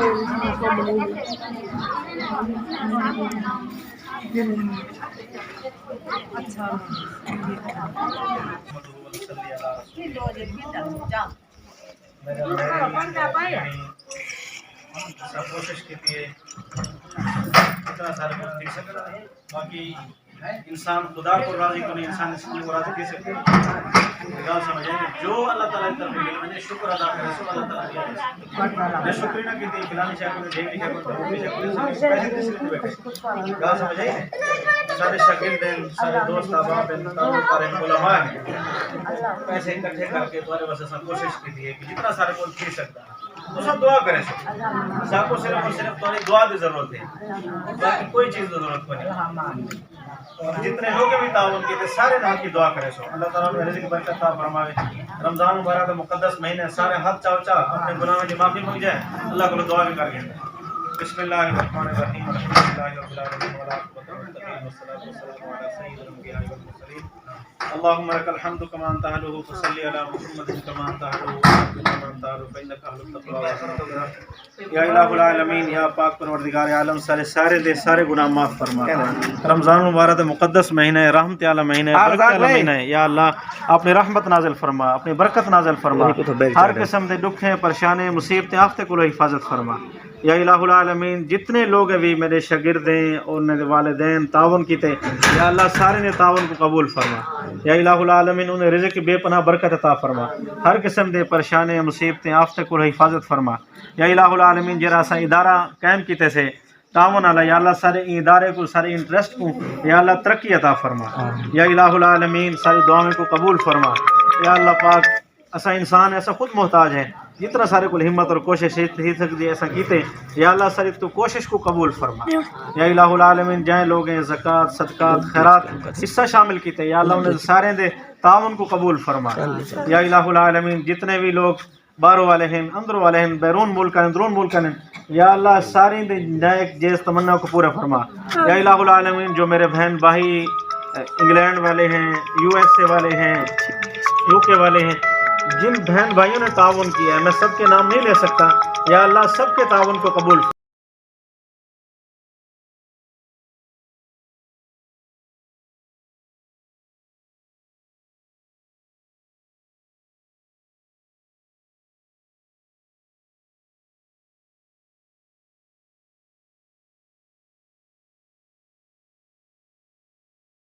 سب کوشش کی تھی اتنا سارے کچھ دکھ سکتا ہے. باقی انسان خدا کو راضی کو نہیں، انسان اس کو راضی کیسے کرے؟ بات سمجھیں گے. جو اللہ تعالیٰ کی طرف ملے میں شکر ادا کرے سو اللہ تعالیٰ کیا میں شکر نہ کیتے کھلانے چاہیے دیکھنے چاہیے پیسے بیٹھے. بات سمجھیں گے. سارے شاگرد ہیں، سارے دوست احباب ہیں، سارے علماء ہیں، پیسے اکٹھے کر کے تمہارے بس ایسا کوشش کی تھی کہ جتنا سارے کو کھیل سکتا تو سب دعا کریں. سب کو صرف اور صرف تمہاری دعا کی ضرورت ہے، باقی کوئی چیز کی ضرورت نہیں. جتنے لوگ بھی تعاون کیے تھے سارے نام کی دعا کرے سو اللہ تعالیٰ نے رزق برکت عطا فرمائے. رمضان مبارک کا مقدس مہینے سارے ہاتھ چاو اپنے گناہوں کی معافی مانگ جائے. اللہ کو دعا بھی کر گئے. بسم اللہ الرحمن الرحیم الحمدللہ رب العالمین والعاقبۃ للمتقین والصلاۃ والسلام علی سید الانبیاء والمرسلین. اللهم لك الحمد كما انت اهله فصل على محمد كما انت اهله كما انت اهله فانك اهل التقوى والمغفرة. یا الہ العالمین، یا پاک پروردگار عالم، سارے گناہ معاف فرما. رمضان مبارک مقدس مہینہ ہے، رحمت والا مہینہ ہے، برکت والا مہینہ ہے. یا اللہ اپنی رحمت نازل فرما، اپنی برکت نازل فرما. ہر قسم کے دکھیں پریشانے مصیبتیں آفتے کو حفاظت فرما. یا الہ العالمین، جتنے لوگ ابھی میرے شاگرد ہیں اور میرے والدین تعاون کیتے، یا اللہ سارے نے تعاون کو قبول فرما. یا الہ العالمین، انہیں رزق کی بے پناہ برکت عطا فرما. ہر قسم دے پریشانے مصیبتیں آفتے کو حفاظت فرما. یا الہ العالمین، جرا سا ادارہ قائم کیتے سے تعاون اللہ، یا اللہ سارے ادارے کو، سارے انٹرسٹ کو یا اللہ ترقی عطا فرما. یا الہ العالمین، ساری دعاؤں کو قبول فرما. یا اللہ پاک، ایسا انسان ایسا خود محتاج ہے، جتنا سارے کو ہمت اور کوشش ہی سکتی ایسا کیتے. یا اللہ ساری تو کوشش کو قبول فرما. یا الہ العالمین، جائیں لوگ ہیں زکوٰۃ صدقات خیرات حصہ شامل کیتے، یا اللہ انہیں سارے دے تعاون کو قبول فرما. یا الہ العالمین، جتنے بھی لوگ باہروں والے ہیں، اندر والے ہیں، بیرون ملک ہیں، درون ملک ہیں، یا اللہ ساری دے نیک جیز تمنا کو پورا فرما. یا الہ العالمین، جو میرے بہن بھائی انگلینڈ والے ہیں، یو ایس اے والے ہیں، یو کے والے ہیں، جن بہن بھائیوں نے تعاون کیا ہے میں سب کے نام نہیں لے سکتا، یا اللہ سب کے تعاون کو قبول